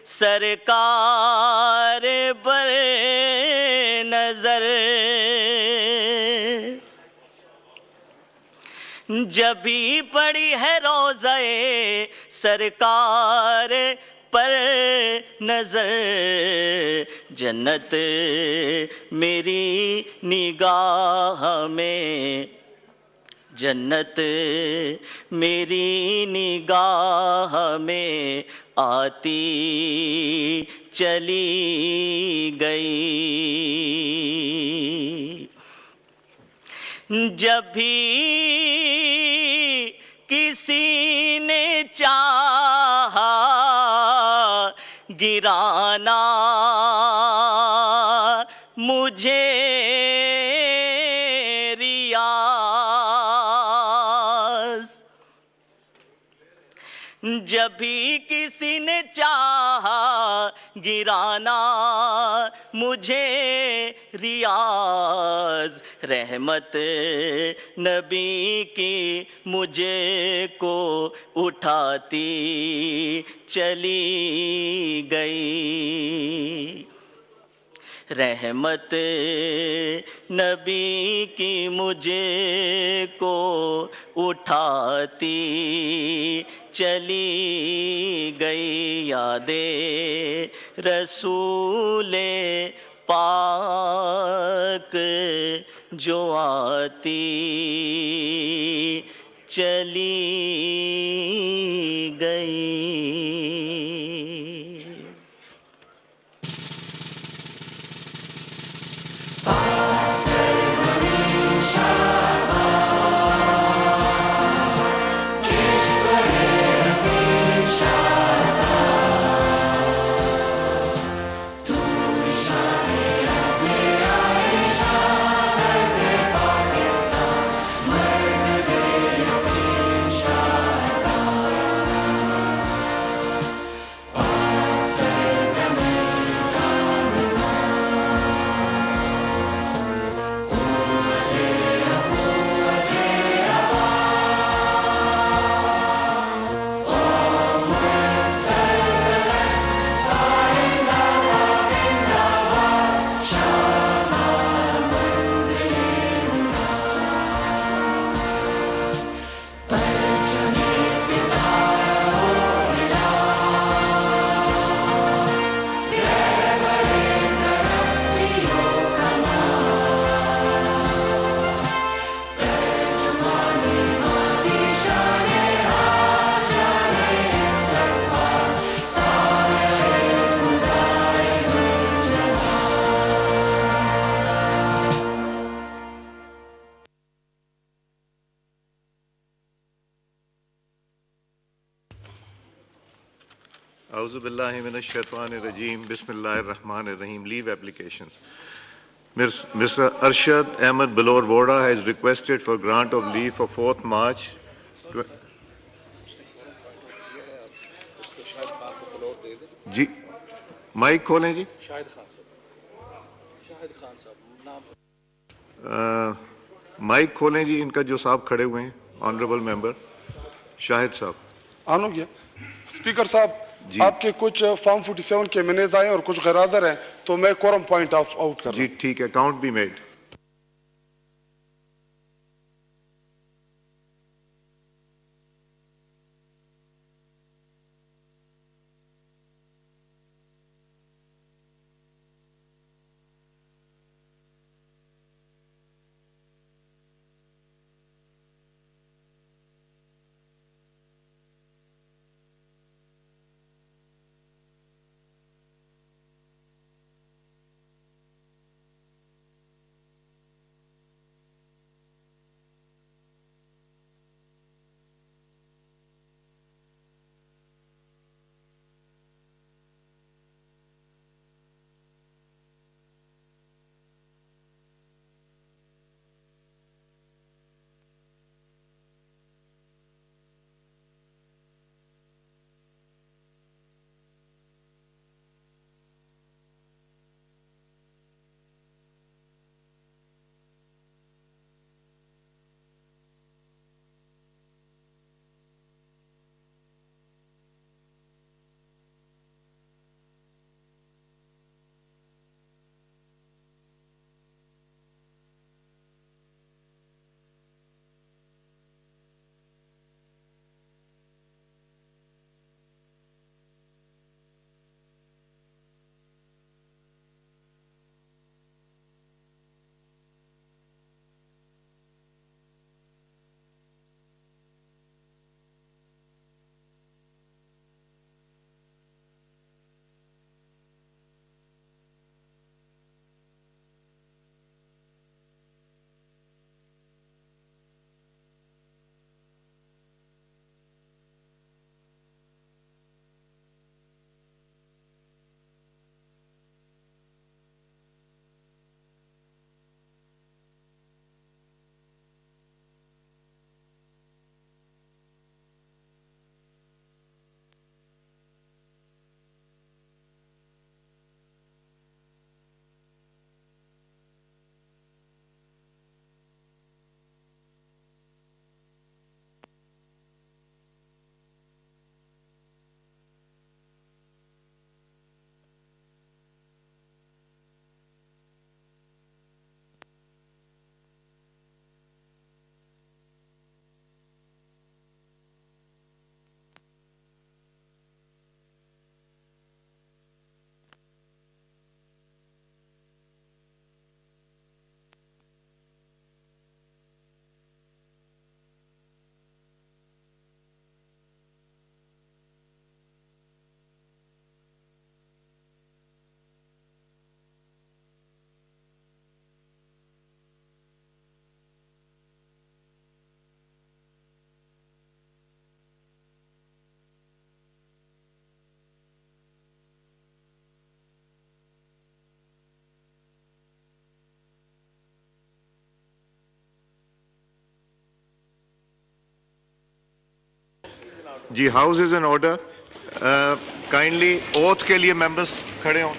सरकार पर नजर, जब भी पड़ी है रोज़े सरकार पर नजर, जन्नत मेरी निगाह में, जन्नत मेरी निगाह में आती चली गई। जब भी किसी ने चाहा गिराना मुझे रियाज, जब भी किसी ने चाहा गिराना मुझे रियाज, रहमत नबी की मुझे को उठाती चली गई। रहमत नबी की मुझे को उठाती चली गई। यादे रसूले पाक जो आती चली गई। Auzubillahiminash-shaytanir-rajim. Bismillahir-Rahmanir-Rahim. Leave applications. Mr. Arshad Ahmed Balor Voda has requested for grant of leave for 4th March. जी माइक खोलें जी। शाहिद खान साहब माइक खोलें जी, इनका जो साहब खड़े हुए हैं ऑनरेबल मेंबर शाहिद साहब। ऑन हो गया। स्पीकर साहब, आपके कुछ फॉर्म 47 के मिनट्स आए और कुछ गैरहाजिर हैं, तो मैं कोरम पॉइंट ऑफ आउट कर रहा हूं। जी ठीक है, काउंट बी मेड। जी, house is in order. Kindly oath के लिए मेंबर्स खड़े हों।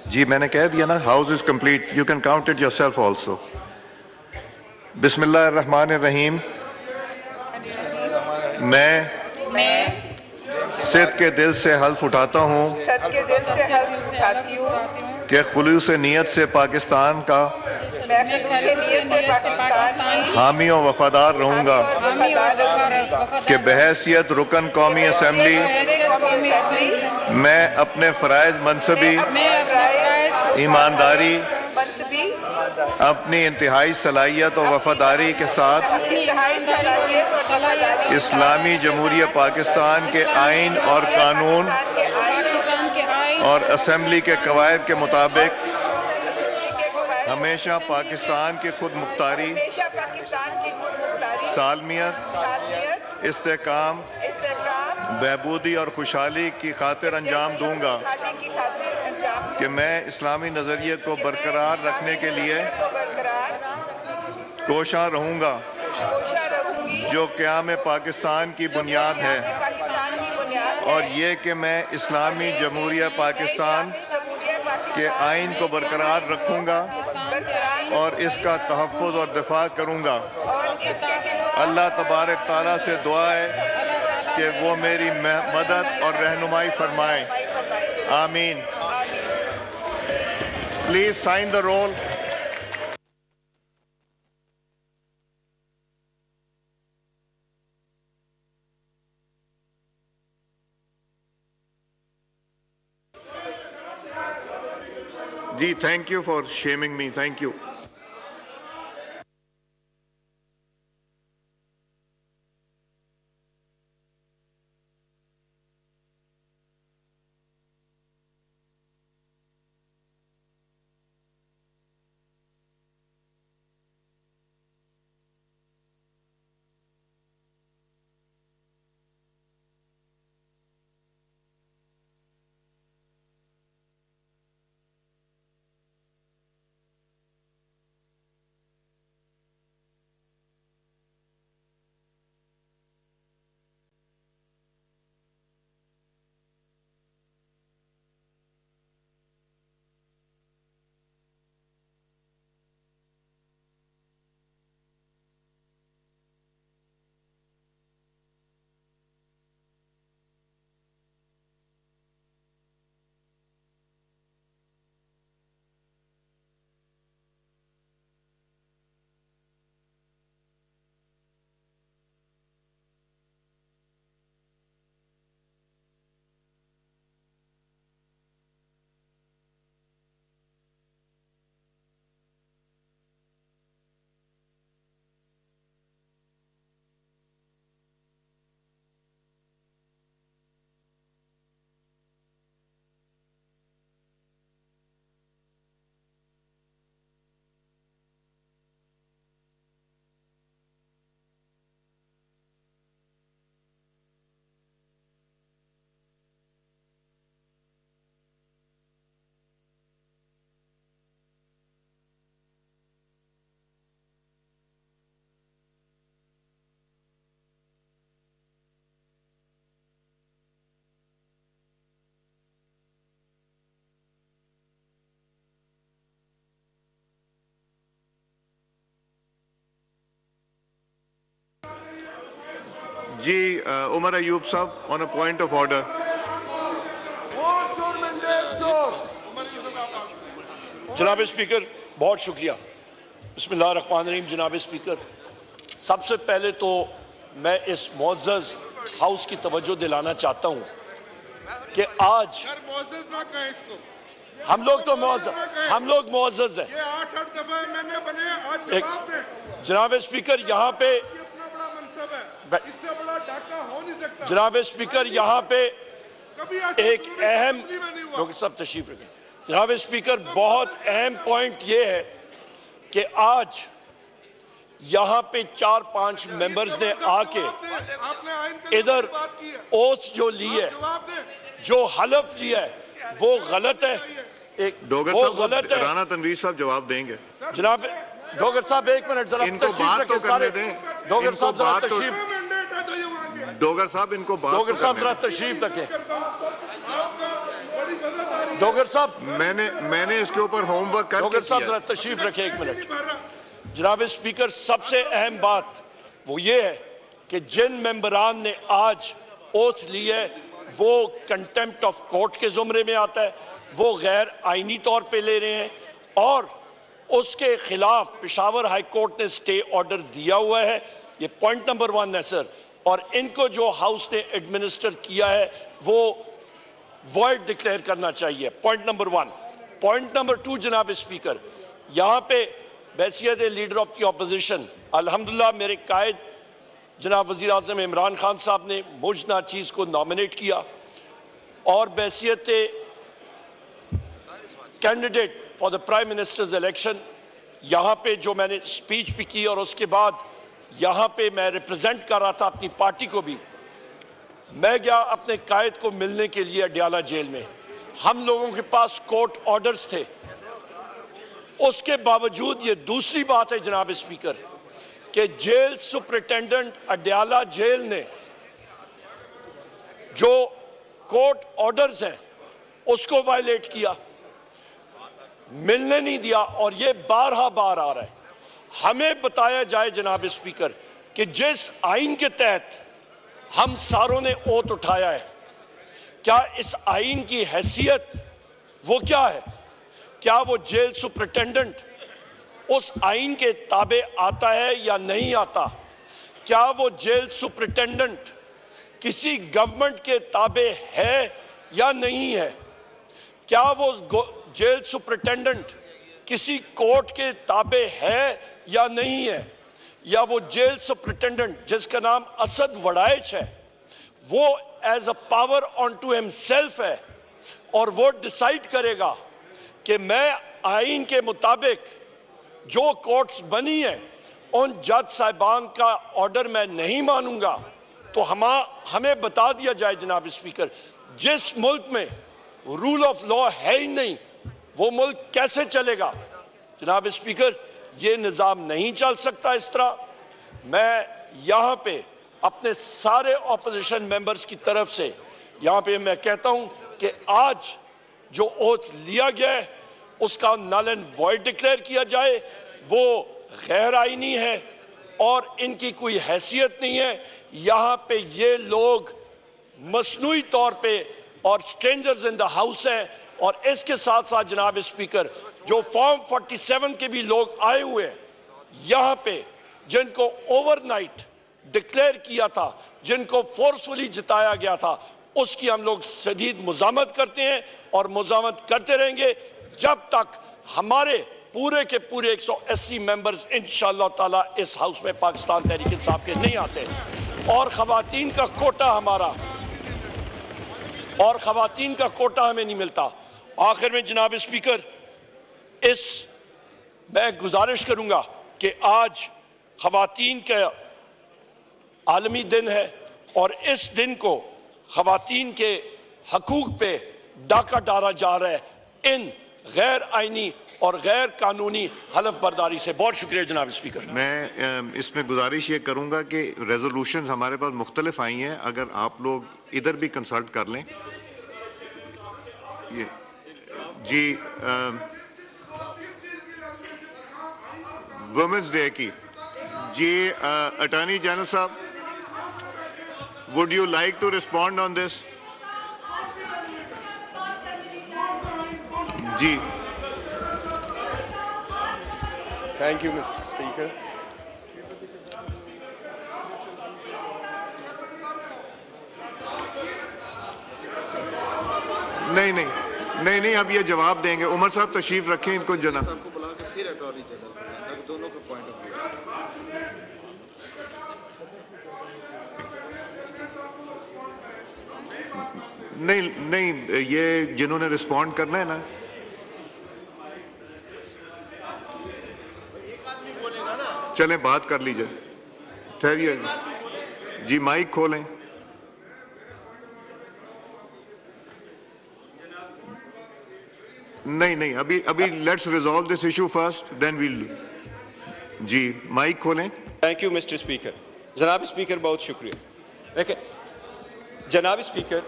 जी, मैंने कह दिया ना, house is complete, you can count it yourself also. बिस्मिल्लाहिर्रहमानिर्रहीम। मैं सिद्ध के दिल से हल्फ उठाता हूँ कि खुलूस नीयत से पाकिस्तान का हामी और वफादार रहूँगा, कि बहैसियत रुकन कौमी असम्बली मैं अपने फ़राइज़ मनसबी ईमानदारी, अपनी इंतहाई सलाहियत और वफादारी के साथ इस्लामी जमहूरियत पाकिस्तान के आइन और कानून और असम्बली के कवायद के मुताबिक हमेशा पाकिस्तान की खुद मुख्तारी, सालमियत, इस्तेहकाम, बहबूदी और खुशहाली की खातिर अंजाम दूंगा, कि मैं इस्लामी नज़रिए को बरकरार रखने के लिए कोशां रहूंगा, जो क़याम पाकिस्तान की बुनियाद है, और ये कि मैं इस्लामी जमहूरियत पाकिस्तान के आइन को बरकरार रखूंगा और इसका तहफ़्फ़ुज़ और दिफा करूंगा। अल्लाह तबारक ताला से दुआ है कि वो मेरी मदद और रहनुमाई फरमाए। आमीन। Please sign the roll. जी, thank you for shaming me, thank you. जी, उमर अयूब साहब on a point of order. जनाब स्पीकर, बहुत शुक्रिया। बिस्मिल्लाहिर्रहमानिर्रहीम। जनाब स्पीकर, सबसे पहले तो मैं इस मुअज़्ज़ज़ हाउस की तवज्जो दिलाना चाहता हूँ कि आज हम लोग मुअज़्ज़ज़ हैं। जनाब स्पीकर, यहाँ पे जनाब स्पीकर, यहाँ पे एक अहम लोग सब तशरीफ रखें। जनाब स्पीकर, बहुत अहम पॉइंट ये है कि आज यहाँ पे 4-5 मेंबर्स ने आके इधर ओथ जो ली है, जो हलफ लिया है वो गलत है। एक डोगर वो साहब, गलत है। राणा तनवीर साहब जवाब देंगे। जनाब डोगर साहब एक मिनट जरा इनको तशरीफ बात रखें तो सारे। करने दें। डोगर इनको साहब जरा बात तो- तशरीफ डोगर साहब इनको बात डोगर तो साहब करने जरा दें। तशरीफ रखें। डोगर साहब मैंने इसके ऊपर होमवर्क करके डोगर साहब किया। जरा तशरीफ रखें एक मिनट। जनाब स्पीकर, सबसे अहम बात वो ये है कि जिन मेंबरान ने आज ओथ ली है वो कंटेम्प्ट ऑफ कोर्ट के जुमरे में आता है, वो गैर आईनी तौर पे ले रहे हैं और उसके खिलाफ पेशावर हाई कोर्ट ने स्टे ऑर्डर दिया हुआ है। ये पॉइंट नंबर 1 है सर। और इनको जो हाउस ने एडमिनिस्टर किया है वो वॉइड डिक्लेयर करना चाहिए, पॉइंट नंबर 1। पॉइंट नंबर 2 जनाब स्पीकर, यहाँ पे बैसियत लीडर ऑफ द ऑपोजिशन अल्हम्दुलिल्लाह मेरे कायद जनाब वज़ीर आज़म इमरान खान साहब ने मुझ नाचीज़ को नॉमिनेट किया और बैसियत candidate for the prime minister's election यहाँ पे जो मैंने स्पीच भी की और उसके बाद यहाँ पे मैं रिप्रेजेंट कर रहा था अपनी पार्टी को भी। मैं गया अपने कायद को मिलने के लिए अडयाला जेल में। हम लोगों के पास कोर्ट ऑर्डर्स थे, उसके बावजूद ये दूसरी बात है जनाब स्पीकर कि जेल सुपरिटेंडेंट अडयाला जेल ने जो कोर्ट ऑर्डर्स हैं उसको वायलेट किया, मिलने नहीं दिया और ये बारहा बार आ रहा है। हमें बताया जाए जनाब स्पीकर कि जिस आइन के तहत हम सारों ने ओथ उठाया है, क्या इस आइन की हैसियत वो क्या है? क्या वो जेल सुपरिटेंडेंट उस आइन के ताबे आता है या नहीं आता? क्या वो जेल सुपरिटेंडेंट किसी गवर्नमेंट के ताबे है या नहीं है? क्या वो जेल सुपरिटेंडेंट किसी कोर्ट के ताबे है या नहीं है? या वो जेल सुपरिटेंडेंट जिसका नाम असद वड़ाइच है वो as a power on to himself है और वो डिसाइड करेगा कि मैं आइन के मुताबिक जो कोर्ट्स बनी है उन जज साहिबान का ऑर्डर मैं नहीं मानूंगा? तो हमें बता दिया जाए जनाब स्पीकर, जिस मुल्क में रूल ऑफ लॉ है ही नहीं वो मुल्क कैसे चलेगा? जनाब स्पीकर, ये निज़ाम नहीं चल सकता इस तरह। मैं यहाँ पे अपने सारे ऑपोजिशन मेंबर्स की तरफ से यहाँ पे मैं कहता हूँ कि आज जो ओथ लिया गया है उसका नल एंड वॉइड डिक्लेयर किया जाए। वो गैर आईनी है और इनकी कोई हैसियत नहीं है। यहाँ पे ये लोग मसनूई तौर पे और स्ट्रेंजर्स इन द हाउस हैं। और इसके साथ साथ जनाब स्पीकर, जो फॉर्म 47 के भी लोग आए हुए हैं यहाँ पे, जिनको ओवरनाइट डिक्लेयर किया था, जिनको फोर्सफुली जिताया गया था, उसकी हम लोग शदीद मुजामत करते हैं और मुजामत करते रहेंगे जब तक हमारे पूरे के पूरे 180 मेंबर्स इंशाअल्लाह ताला इस हाउस में पाकिस्तान तहरीक इंसाफ के नहीं आते। और खवातीन का कोटा हमें नहीं मिलता। आखिर में जनाब स्पीकर, मैं गुजारिश करूंगा कि आज खवातीन का आलमी दिन है और इस दिन को खवातीन के हकूक पे डाका डाला जा रहा है इन गैर आईनी और गैर कानूनी हलफ बर्दारी से। बहुत शुक्रिया जनाब स्पीकर। मैं इसमें गुजारिश ये करूंगा कि रेजोल्यूशन हमारे पास मुख्तलिफ आई हैं, अगर आप लोग इधर भी कंसल्ट कर लें। ये जी वुमेन्स डे की जी अटॉर्नी जनरल साहब, would you like to respond on this? जी Thank you, Mr. Speaker. नहीं, अब ये जवाब देंगे। उमर साहब तशरीफ रखें, इनको जना को बुला के फिर अटॉर्नी जनरल दोनों का पॉइंट ऑफ व्यू। नहीं, ये जिन्होंने रिस्पॉन्ड करना है ना, चलें बात कर लीजिए। ठहरिए जी, माइक खोलें। नहीं अभी let's resolve this issue first then we'll जी माइक खोलें। Thank you mister speaker. जनाब स्पीकर बहुत शुक्रिया। देखिए जनाब स्पीकर,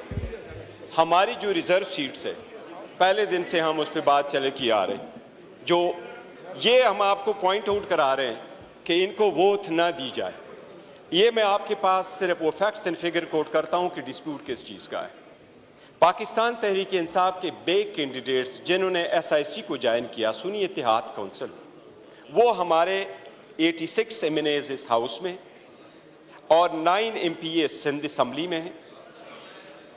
हमारी जो रिजर्व सीट्स है पहले दिन से हम उस पर बात चले की आ रहे, जो ये हम आपको पॉइंट आउट करा रहे हैं कि इनको वोट ना दी जाए। ये मैं आपके पास सिर्फ वो फैक्ट्स एंड फिगर कोट करता हूँ कि डिस्प्यूट किस चीज़ का है। पाकिस्तान तहरीक इंसाफ के बे कैंडिडेट्स जिन्होंने SIC को ज्वाइन किया, सुन्नी इत्तेहाद काउंसिल, वो हमारे 86 MNAs इस हाउस में और 9 MPAs सिंध असम्बली में हैं,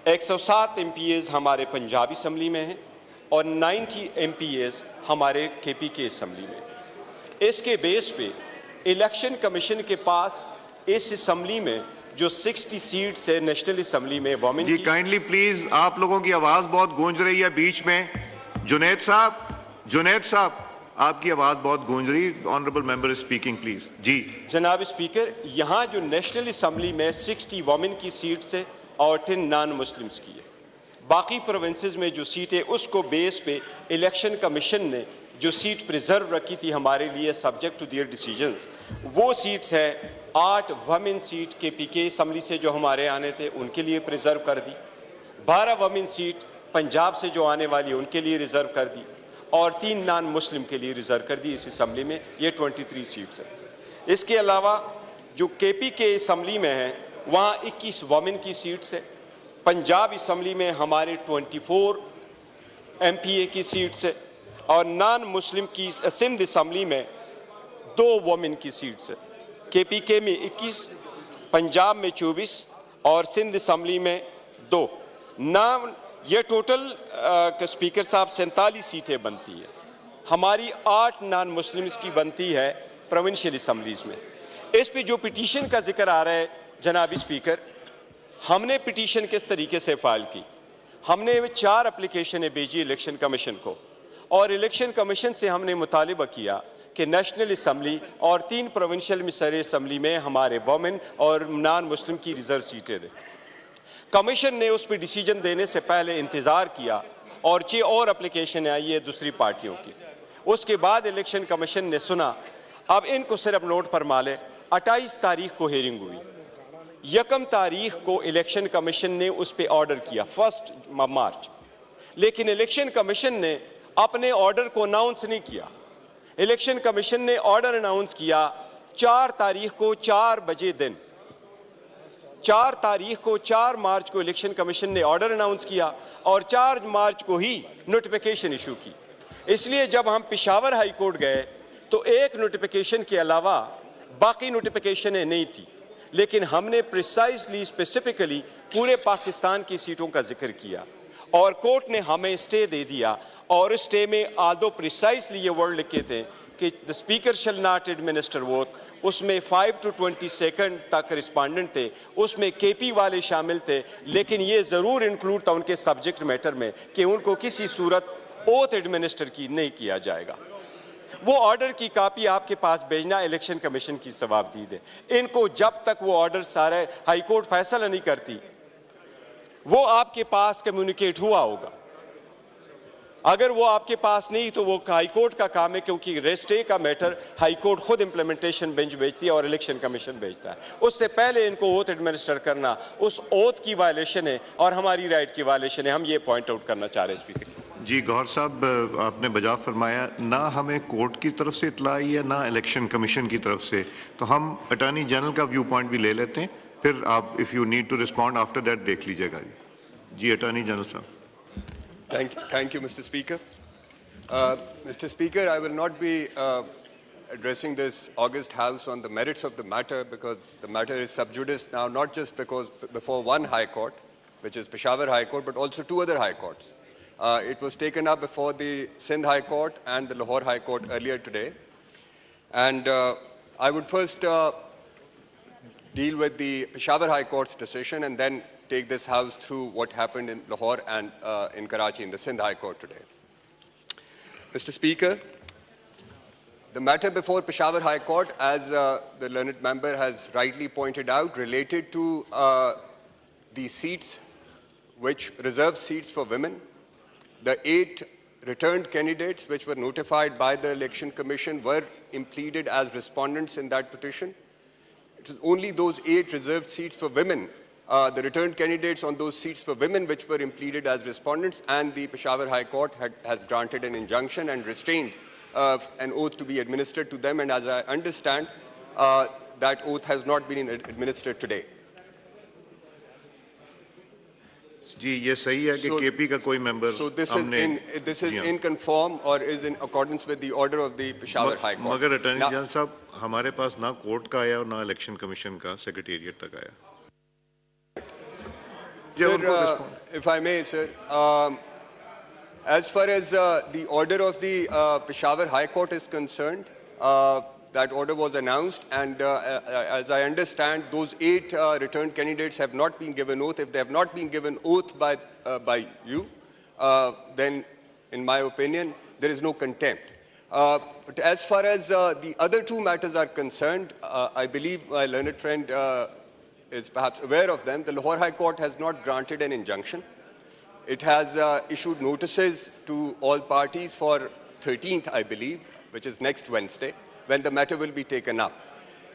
107 MPAs हमारे पंजाब असम्बली में हैं और 90 MPAs हमारे KPK असम्बली में। इसके बेस पे इलेक्शन कमीशन के पास इस असम्बली में जो 60 सीट्स है नेशनल असम्बली में वोमेन जी, काइंडली प्लीज, आप लोगों की आवाज बहुत गूंज रही है बीच में। जुनैद साहब आपकी आवाज बहुत गूंज रही, ऑनरेबल मेंबर स्पीकिंग प्लीज। जी जनाब स्पीकर, यहाँ जो नेशनल असम्बली में 60 वोमेन की सीट्स है और 10 नॉन मुस्लिम्स की है। बाकी प्रोविंसेस में जो सीट है उसको बेस पे इलेक्शन कमीशन ने जो सीट प्रिजर्व रखी थी हमारे लिए सब्जेक्ट टू देयर डिसीजंस, वो सीट्स है 8 वमेन सीट KPK असम्बली से जो हमारे आने थे उनके लिए प्रिजर्व कर दी, 12 वमेन सीट पंजाब से जो आने वाली उनके लिए रिजर्व कर दी और 3 नॉन मुस्लिम के लिए रिजर्व कर दी इस असम्बली में। ये 23 सीट्स हैं। इसके अलावा जो KPK असम्बली में है वहाँ 21 वमेन की सीट्स है। पंजाब असम्बली में हमारे 24 MPA की सीट्स है और नॉन मुस्लिम की सिंध असम्बली में 2 वमेन की सीट्स है। KPK में 21, पंजाब में 24 और सिंध असम्बली में 2। नाम ये टोटल स्पीकर साहब 47 सीटें बनती है। हमारी 8 नॉन मुस्लिम्स की बनती है प्रोविंशियल असम्बलीज में। इस पे जो पिटीशन का जिक्र आ रहा है जनाब स्पीकर, हमने पिटीशन किस तरीके से फाइल की, हमने 4 एप्लीकेशन भेजी इलेक्शन कमीशन को और इलेक्शन कमीशन से हमने मुतालिबा किया कि नेशनल असम्बली और 3 प्रोविंशियल मिसरी असम्बली में हमारे वोमेन और नॉन मुस्लिम की रिजर्व सीटें दें। कमीशन ने उस पर डिसीजन देने से पहले इंतज़ार किया और 6 और एप्लीकेशन आई है दूसरी पार्टियों की। उसके बाद इलेक्शन कमीशन ने सुना, अब इनको सिर्फ नोट फरमा ले, 28 तारीख को हेयरिंग हुई, 1 तारीख को इलेक्शन कमीशन ने उस पर ऑर्डर किया 1 मार्च, लेकिन इलेक्शन कमीशन ने अपने ऑर्डर को अनाउंस नहीं किया। इलेक्शन कमीशन ने ऑर्डर अनाउंस किया 4 तारीख को 4 बजे दिन, 4 तारीख को 4 मार्च को इलेक्शन कमीशन ने ऑर्डर अनाउंस किया और 4 मार्च को ही नोटिफिकेशन इशू की। इसलिए जब हम पेशावर हाई कोर्ट गए तो एक नोटिफिकेशन के अलावा बाकी नोटिफिकेशनें नहीं थी, लेकिन हमने प्रिसाइसली स्पेसिफिकली पूरे पाकिस्तान की सीटों का जिक्र किया और कोर्ट ने हमें स्टे दे दिया। और स्टे में आदो प्रिसाइसली ये वर्ड लिखे थे कि the speaker shall not administer vote, उसमें 5 to 22 तक रिस्पॉन्डेंट थे, उसमें KP वाले शामिल थे, लेकिन ये ज़रूर इंक्लूड था उनके सब्जेक्ट मैटर में कि उनको किसी सूरत ओथ एडमिनिस्टर की नहीं किया जाएगा। वो ऑर्डर की कापी आपके पास भेजना इलेक्शन कमीशन की सवाबदीद है। इनको जब तक वो ऑर्डर सारे हाई कोर्ट फैसला नहीं करती वो आपके पास कम्युनिकेट हुआ होगा। अगर वो आपके पास नहीं तो वो हाई कोर्ट का काम है, क्योंकि रेस्टे का मैटर हाई कोर्ट खुद इंप्लीमेंटेशन बेंच भेजती है और इलेक्शन कमीशन भेजता है। उससे पहले इनको ओथ एडमिनिस्टर करना उस ओथ की वायलेशन है और हमारी राइट की वायलेशन है। हम ये पॉइंट आउट करना चाह रहे हैं स्पीकर जी। गौहर साहब, आपने बजा फरमाया, ना हमें कोर्ट की तरफ से इतला आई है ना इलेक्शन कमीशन की तरफ से, तो हम अटॉर्नी जनरल का व्यू पॉइंट भी ले लेते हैं, फिर आप if you need to respond after that देख लीजिएगा जी। अटॉर्नी जनरल साहब। Thank you, Mr. Speaker. Mr. Speaker, I will not be addressing this august House on the merits of the matter, because the matter is sub judice now, not just because before one High Court, which is Peshawar High Court, but also 2 other High Courts. It was taken up before the Sindh High Court and the Lahore High Court earlier today. And I would first deal with the Peshawar High Court's decision and then take this House through what happened in Lahore and in Karachi in the Sindh High Court today. Mr. Speaker, the matter before Peshawar High Court, as the learned member has rightly pointed out, related to the seats, which reserved seats for women, the 8 returned candidates which were notified by the Election Commission were impleaded as respondents in that petition. It was only those 8 reserved seats for women, the returned candidates on those seats for women which were impleaded as respondents, and the Peshawar High Court has granted an injunction and restrained an oath to be administered to them, and as I understand, that oath has not been administered today. जी ये सही है कि KP का कोई member So this is in conform or is in accordance with the order of the Peshawar High Court. मगर attorney general साहब हमारे पास ना कोर्ट का आया और ना इलेक्शन कमीशन का सेक्रेटेरिएट तक आया. Sir, if I may, sir, as far as the order of the Peshawar High Court is concerned, that order was announced, and as I understand, those 8 returned candidates have not been given oath. If they have not been given oath by you, then, in my opinion, there is no contempt. But as far as the other 2 matters are concerned, I believe my learned friend is perhaps aware of them. The Lahore High Court has not granted an injunction. It has issued notices to all parties for 13th, I believe, which is next Wednesday, when the matter will be taken up.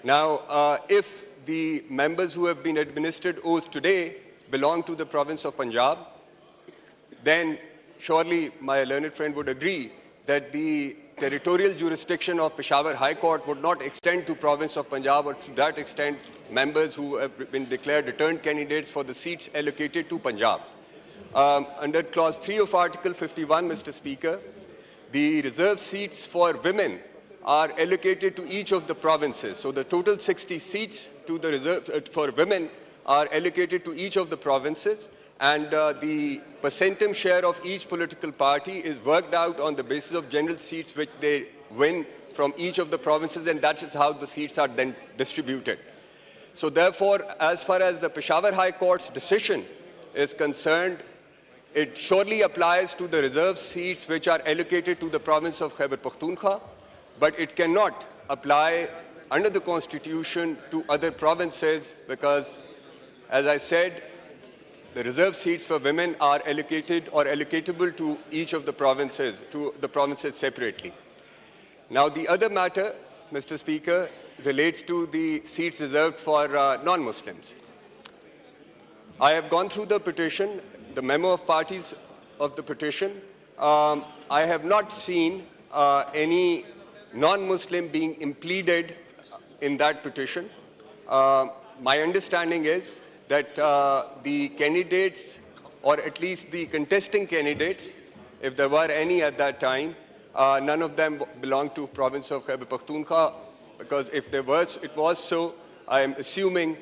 Now, if the members who have been administered oath today belong to the province of Punjab, then surely my learned friend would agree that the territorial jurisdiction of Peshawar High Court would not extend to province of Punjab, or to that extent members who have been declared returned candidates for the seats allocated to Punjab. Under clause 3 of Article 51, Mr. Speaker, the reserved seats for women are allocated to each of the provinces. So the total 60 seats to the reserve for women are allocated to each of the provinces, and the percentum share of each political party is worked out on the basis of general seats which they win from each of the provinces, and that is how the seats are then distributed. So therefore, as far as the Peshawar High Court's decision is concerned, it surely applies to the reserved seats which are allocated to the province of Khyber Pakhtunkhwa, but it cannot apply under the Constitution to other provinces because, as I said, the reserved seats for women are allocated or allocatable to each of the provinces, separately. Now, the other matter, Mr. Speaker, relates to the seats reserved for non-Muslims. I have gone through the petition, the memo of parties of the petition. I have not seen any non-Muslim being impleaded in that petition. My understanding is that the candidates, or at least the contesting candidates, if there were any at that time, none of them belonged to province of Khyber Pakhtunkhwa, because if it was so, I am assuming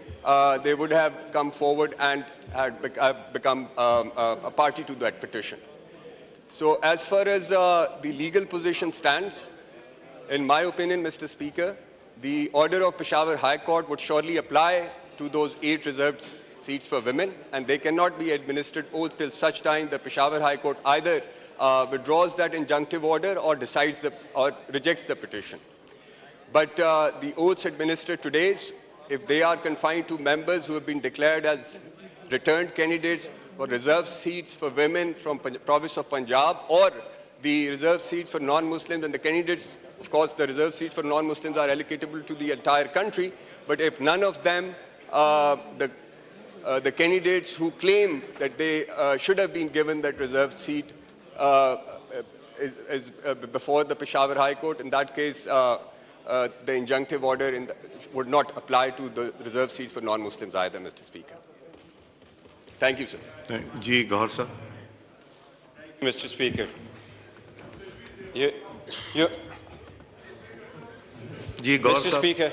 they would have come forward and had become a party to that petition. So as far as the legal position stands, in my opinion, Mr. Speaker, the order of Peshawar High Court would surely apply to those 8 reserved seats for women, and they cannot be administered oath till such time the Peshawar High Court either withdraws that injunctive order or rejects the petition. But the oaths administered today, if they are confined to members who have been declared as returned candidates for reserved seats for women from province of Punjab, or the reserved seats for non-Muslims, and the candidates, of course, the reserved seats for non-Muslims are allocatable to the entire country, but if none of them, the candidates who claim that they should have been given that reserved seat is before the Peshawar High Court, in that case, the injunctive order would not apply to the reserved seats for non-Muslims either, Mr. Speaker. Thank you, sir. जी गौहर साहब. Mr. Speaker, Mr. Speaker,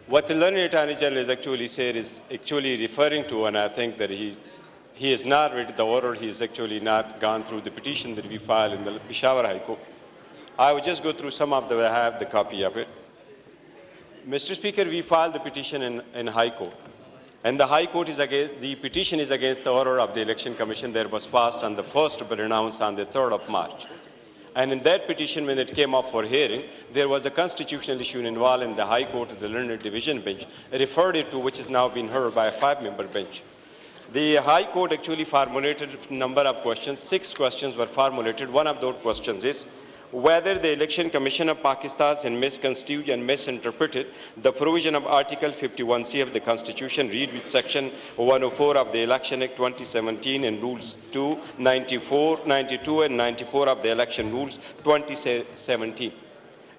what the learned Attorney General has actually said is actually referring to, and I think that he has not read the order, he has actually not gone through the petition that we filed in the Peshawar High Court. I will just go through some of I have the copy of it. Mr. Speaker, we filed the petition in High Court. And the High Court the petition is against the order of the Election Commission that was passed on the 1st but announced on the 3rd of March. And in that petition, when it came up for hearing, there was a constitutional issue involved in the High Court, the Learned Division bench, referred it to, which is now being heard by a 5-member bench. The High Court actually formulated a number of questions. 6 questions were formulated. One of those questions is whether the Election Commission of Pakistan has misconstrued and misinterpreted the provision of Article 51C of the Constitution, read with Section 104 of the Election Act 2017 and Rules 2, 94, 92 and 94 of the Election Rules 2017.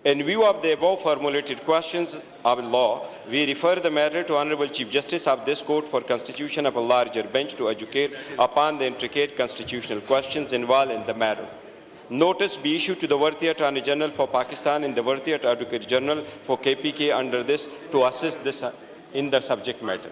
In view of the above formulated questions of law, we refer the matter to Honorable Chief Justice of this Court for constitution of a larger bench to educate upon the intricate constitutional questions involved in the matter. Notice be issued to the Worthy Attorney General for Pakistan and the Worthy Advocate General for KPK under this to assist this in the subject matter.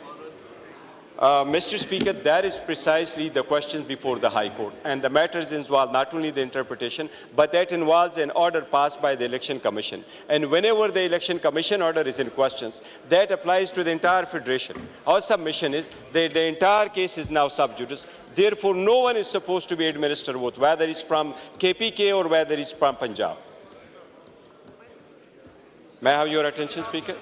Mr. Speaker, that is precisely the questions before the High Court, and the matters involve not only the interpretation, but that involves an order passed by the Election Commission. And whenever the Election Commission order is in questions, that applies to the entire Federation. Our submission is that the entire case is now sub judice. Therefore, no one is supposed to be administered oath, whether it's from KPK or whether it's from Punjab. May I have your attention, Speaker?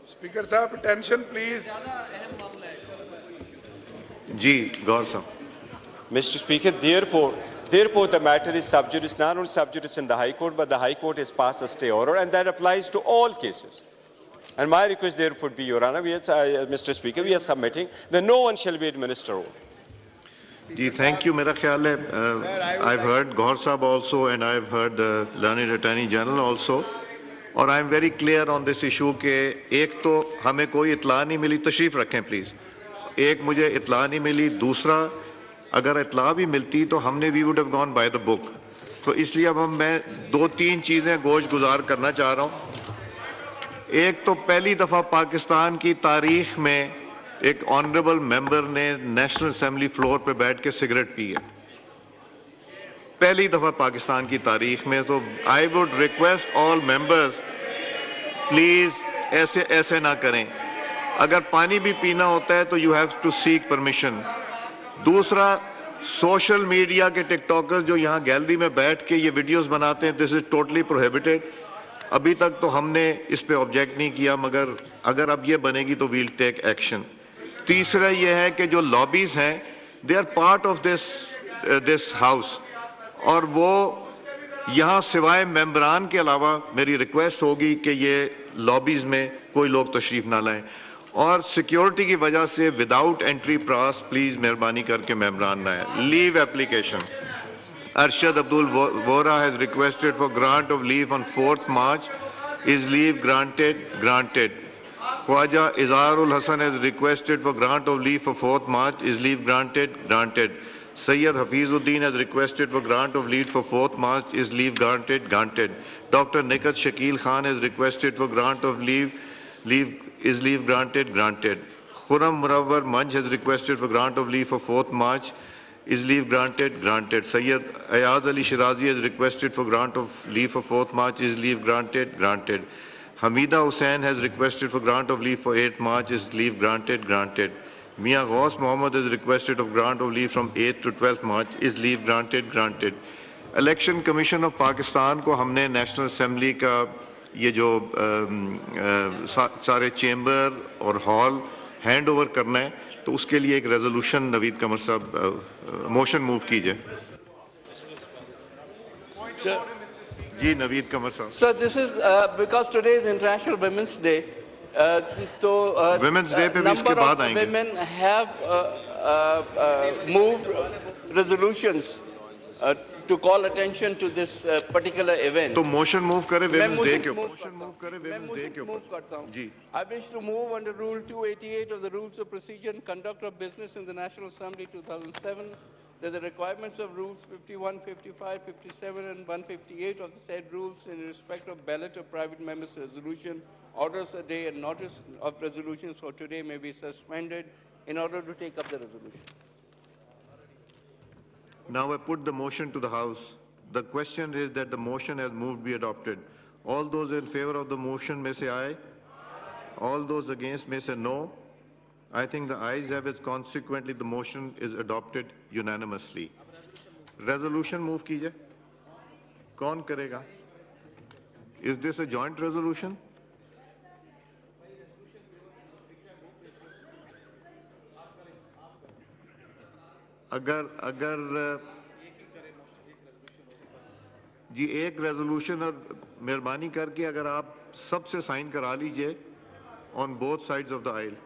Speaker Sahab, attention please. जी गौर साहब. Mr. Speaker, therefore the matter is sub judice, not only sub judice in the High Court, but the High Court has passed a stay order, and that applies to all cases. And my request therefore would be, Your Honor, Mr. Speaker, we are submitting that no one shall be administered oath. Ji thank you. मेरा ख्याल है I've heard गौर साहब also and I've heard the learned Attorney General also. और I am very clear on this issue के एक तो हमें कोई इतला नहीं मिली, तशरीफ़ रखें प्लीज़. एक मुझे इतला नहीं मिली, दूसरा अगर इतला भी मिलती तो हमने we would have gone by the book. तो इसलिए अब मैं 2-3 चीज़ें गोश गुजार करना चाह रहा हूँ. एक तो पहली दफ़ा पाकिस्तान की तारीख़ में एक ऑनरेबल मेंबर ने नेशनल असेंबली फ्लोर पे बैठ के सिगरेट पी है. पहली दफा पाकिस्तान की तारीख में. तो I would request all members please ऐसे ना करें. अगर पानी भी पीना होता है तो you have to seek permission. दूसरा, सोशल मीडिया के टिकटॉकर्स जो यहाँ गैलरी में बैठ के ये वीडियोस बनाते हैं, दिस इज टोटली प्रोहिबिटेड. अभी तक तो हमने इस पे ऑब्जेक्ट नहीं किया, मगर अगर अब ये बनेगी तो वील टेक एक्शन. तीसरा ये है कि जो लॉबीज हैं they are part of this house, और वो यहाँ सिवाय मेंबरान के अलावा मेरी रिक्वेस्ट होगी कि ये लॉबीज़ में कोई लोग तशरीफ़ ना लाएं. और सिक्योरिटी की वजह से विदाउट एंट्री पास प्लीज़ मेहरबानी करके मेंबरान ना आए. Leave application. Arshad Abdul Vohra has requested for grant of leave on 4th March. Is leave granted? Granted. Khawaja Izharul Hasan has requested for grant of leave for 4th March. Is leave granted? Granted. Sayyid Hafizuddin has requested for grant of leave for 4th March. Is leave granted? Granted. Dr. Nikat Shakil Khan has requested for grant of leave. Is leave granted? Granted. Khurram Murawwar Manj has requested for grant of leave for 4th March. Is leave granted? Granted. Sayyid Ayaz Ali Shirazi has requested for grant of leave for 4th March. Is leave granted? Granted. Hamida Hussain has requested for grant of leave for 8th March. Is leave granted? Granted. Mia Ghaus Mohammed has requested of grant of leave from 8th to 12th March. Is leave granted? Granted. Election Commission of Pakistan को हमने national assembly का ये जो सारे chamber और hall hand over करना है, तो उसके लिए एक रेजोल्यूशन नवीद कमर साहब मोशन मूव कीजिए. जी नवीद कमर साहब. So this is because today is International Women's Day. तो Women's Day पे भी इसके बाद आएंगे. Women have moved resolutions to call attention to this particular event. तो मोशन मूव करें Women's Day के ऊपर. मोशन मूव करें Women's Day के ऊपर. जी. I wish to move under Rule 288 of the Rules of Procedure and Conduct of Business in the National Assembly 2007 that the requirements of Rules 51, 55, 57 and 158 of the said rules in respect of ballot of private members' resolution, orders a day and notice of resolutions for today may be suspended in order to take up the resolution. Now I put the motion to the House. The question is that the motion has moved be adopted. All those in favor of the motion may say aye. All those against may say no. I think the ayes have it. Consequently, the motion is adopted unanimously. Resolution move कीजिए. कौन करेगा? Is this a joint resolution? अगर जी एक resolution और मेहरबानी करके अगर आप सबसे साइन करा लीजिए on both sides of the aisle.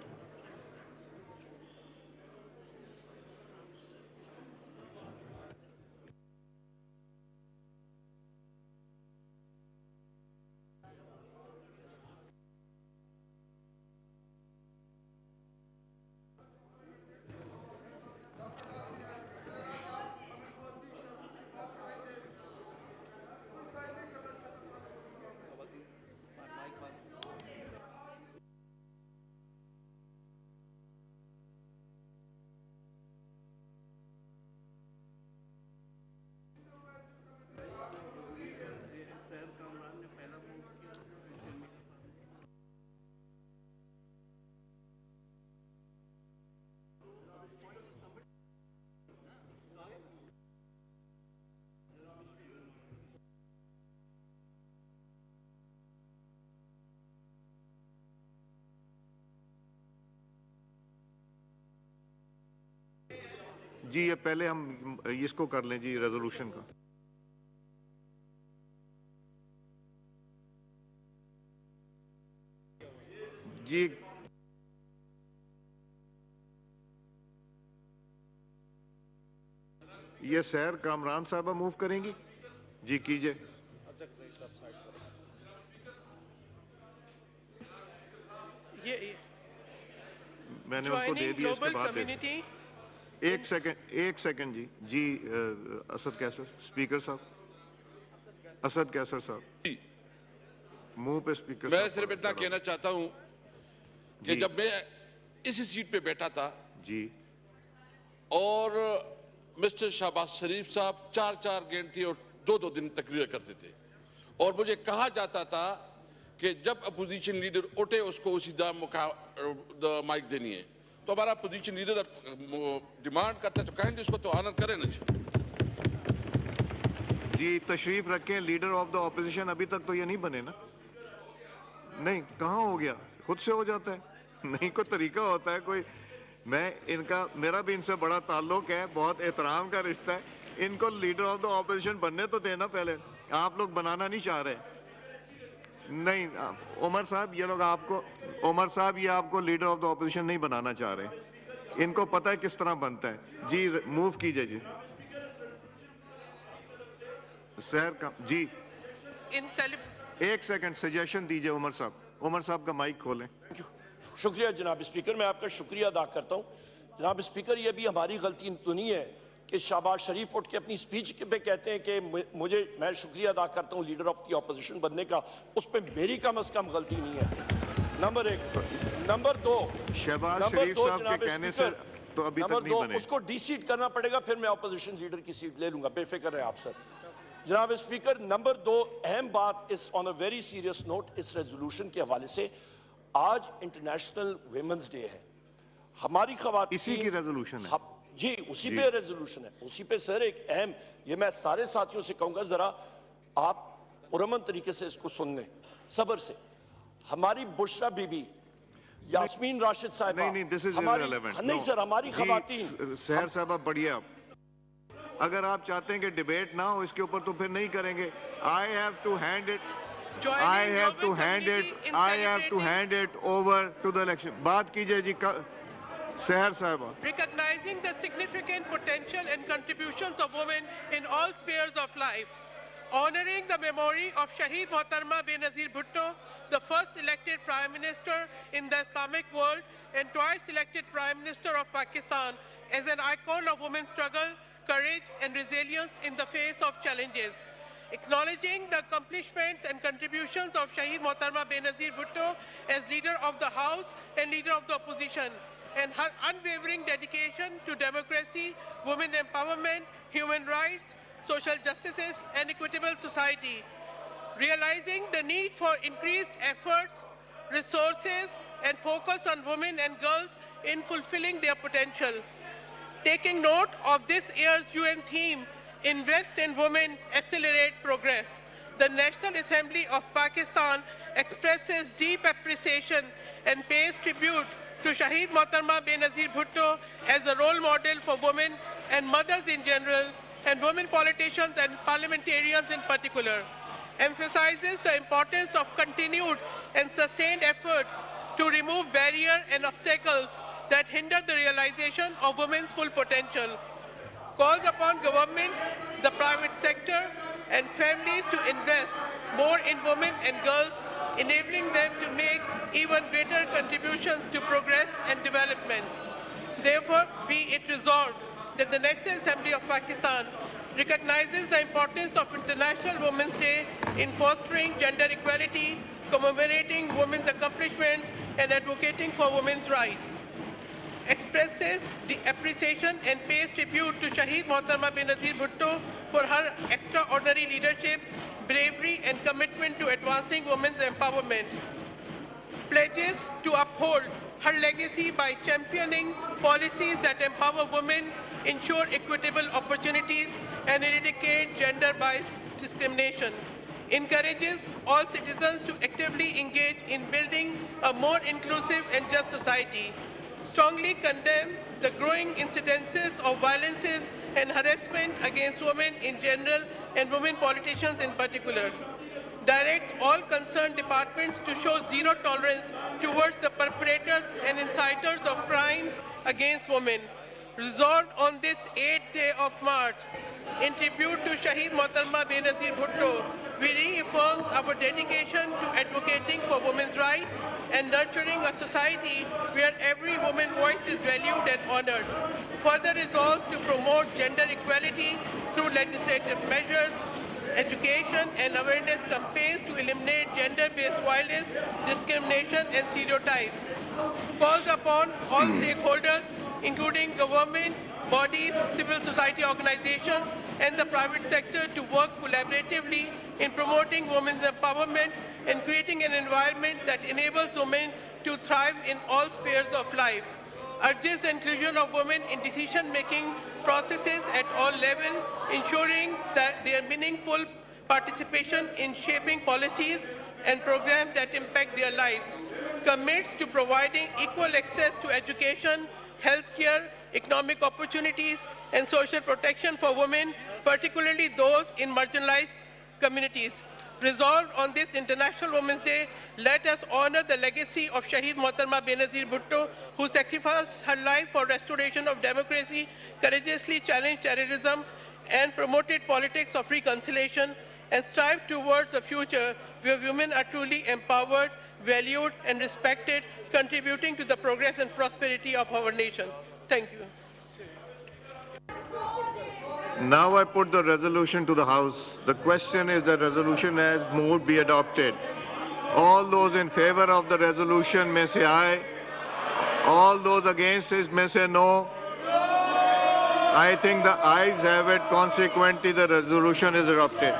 जी ये पहले हम इसको कर लें जी रेजोल्यूशन का। जी ये सैर कामरान साहबा मूव करेंगी जी, कीजिए। मैंने उनको दे दिया, इसके बाद एक सेकंड जी असद कैसर स्पीकर साहब, असद कैसर साहब मुंह पे स्पीकर। मैं सिर्फ इतना कहना चाहता हूं कि जब मैं इसी सीट पे बैठा था जी और मिस्टर शहबाज शरीफ साहब 4-4 घंटे और 2-2 दिन तकरीर करते थे और मुझे कहा जाता था कि जब अपोजिशन लीडर उठे उसको उसी माइक देनी है, तो हमारा अपोजिशन लीडर डिमांड करता है तो कहेंगे इसको तो ऑनर करें ना जी। तशरीफ रखें लीडर ऑफ द ऑपोजिशन। अभी तक तो ये नहीं बने ना? नहीं, कहाँ हो गया? खुद से हो जाता है? नहीं, कोई तरीका होता है कोई? मेरा भी इनसे बड़ा ताल्लुक है, बहुत एहतराम का रिश्ता है। इनको लीडर ऑफ द ऑपोजिशन बनने तो देना पहले। आप लोग बनाना नहीं चाह रहे। नहीं उमर साहब, ये लोग आपको, उमर साहब ये आपको लीडर ऑफ द ऑपोजिशन नहीं बनाना चाह रहे। इनको पता है किस तरह बनता है जी। मूव कीजिए जी सर का जी। एक सेकंड सजेशन दीजिए उमर साहब। उमर साहब का माइक खोलें। शुक्रिया जनाब स्पीकर, मैं आपका शुक्रिया अदा करता हूँ। जनाब स्पीकर, ये भी हमारी गलती तो नहीं है कि शहबाज शरीफ उठ के अपनी स्पीच पे कहते हैं कि मैं शुक्रिया अदा करता हूँ लीडर ऑफ द ऑपोजिशन बनने का। उस पर मेरी कम अज कम गलती नहीं है, नंबर एक। नंबर दो, शहबाज शरीफ साहब के कहने से तो अभी तक नहीं बने। उसको डीसीट करना पड़ेगा, फिर मैं ऑपोजिशन लीडर की सीट ले लूंगा, बेफिक्र है आप सर। जनाब स्पीकर, नंबर दो अहम बात इस on a very serious note इस रेजोल्यूशन के हवाले से, आज इंटरनेशनल वुमेन्स डे है। हमारी खवातीन, इसी की रेजोल्यूशन है जी, उसी पे रेजोल्यूशन है, उसी पे सर एक अहम, ये मैं सारे साथियों से कहूंगा जरा आप पुरअमन तरीके से इसको सुन लें, सब्र से। हमारी बुशरा बीबी, यास्मीन राशिद साहब, नहीं दिस इज इररिलेवेंट। नहीं सर, हमारी खवातीन। सहर साहब बढ़िया, अगर आप चाहते हैं कि डिबेट ना हो इसके ऊपर तो फिर नहीं करेंगे। I have to hand it over to the election. बात कीजिए जी सहर साहब। Recognizing the significant potential and contributions of women in all spheres of life, honoring the memory of Shaheed Mohattarma Benazir Bhutto, the first elected Prime Minister in the Islamic world and twice elected Prime Minister of Pakistan, as an icon of women's struggle, courage and resilience in the face of challenges. Acknowledging the accomplishments and contributions of Shaheed Mohattarma Benazir Bhutto as leader of the House and leader of the opposition, and her unwavering dedication to democracy, women empowerment, human rights, social justice, and equitable society. Realizing the need for increased efforts, resources, and focus on women and girls in fulfilling their potential. Taking note of this year's UN theme, Invest in Women, Accelerate Progress, the National Assembly of Pakistan expresses deep appreciation and pays tribute to Shaheed Mohattarma Benazir Bhutto as a role model for women and mothers in general, and women politicians and parliamentarians in particular, emphasizes the importance of continued and sustained efforts to remove barriers and obstacles that hinder the realization of women's full potential, calls upon governments, the private sector, and families to invest more in women and girls, enabling them to make even greater contributions to progress and development. Therefore, be it resolved that the National Assembly of Pakistan recognizes the importance of International Women's Day in fostering gender equality, commemorating women's accomplishments, and advocating for women's rights. Expresses the appreciation and pays tribute to Shaheed Mohtarma Benazir Bhutto for her extraordinary leadership, bravery, and commitment to advancing women's empowerment. Pledges to uphold her legacy by championing policies that empower women, ensure equitable opportunities, and eradicate gender-based discrimination. Encourages all citizens to actively engage in building a more inclusive and just society. Strongly condemn the growing incidences of violences and harassment against women in general and women politicians in particular. Directs all concerned departments to show zero tolerance towards the perpetrators and inciters of crimes against women. Resolved on this 8th day of March, in tribute to Shaheed Mohtarma Benazir Bhutto, we reaffirm our dedication to advocating for women's rights and nurturing a society where every woman's voice is valued and honored. Further resolves to promote gender equality through legislative measures, education and awareness campaigns to eliminate gender-based violence, discrimination and stereotypes. Calls upon all stakeholders, including government, bodies, civil society organizations, and the private sector to work collaboratively in promoting women's empowerment and creating an environment that enables women to thrive in all spheres of life. Urges the inclusion of women in decision-making processes at all levels, ensuring that their meaningful participation in shaping policies and programs that impact their lives. Commits to providing equal access to education, healthcare, economic opportunities, and social protection for women, particularly those in marginalized communities. Resolved on this International Women's Day, let us honor the legacy of Shaheed Mohtarma Benazir Bhutto, who sacrificed her life for restoration of democracy, courageously challenged terrorism, and promoted politics of reconciliation, and strived towards a future where women are truly empowered, valued, and respected, contributing to the progress and prosperity of our nation. Thank you. Now I put the resolution to the House. The question is the resolution as moved be adopted. All those in favor of the resolution may say aye. All those against it may say no. I think the ayes have it. Consequently, the resolution is adopted.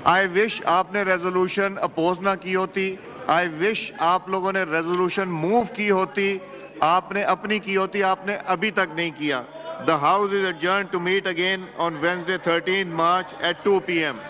I wish आपने resolution oppose ना की होती. I wish आप लोगों ने resolution move की होती. आपने अपनी की होती. आपने अभी तक नहीं किया. The House is adjourned to meet again on Wednesday, 13 March at 2 p.m.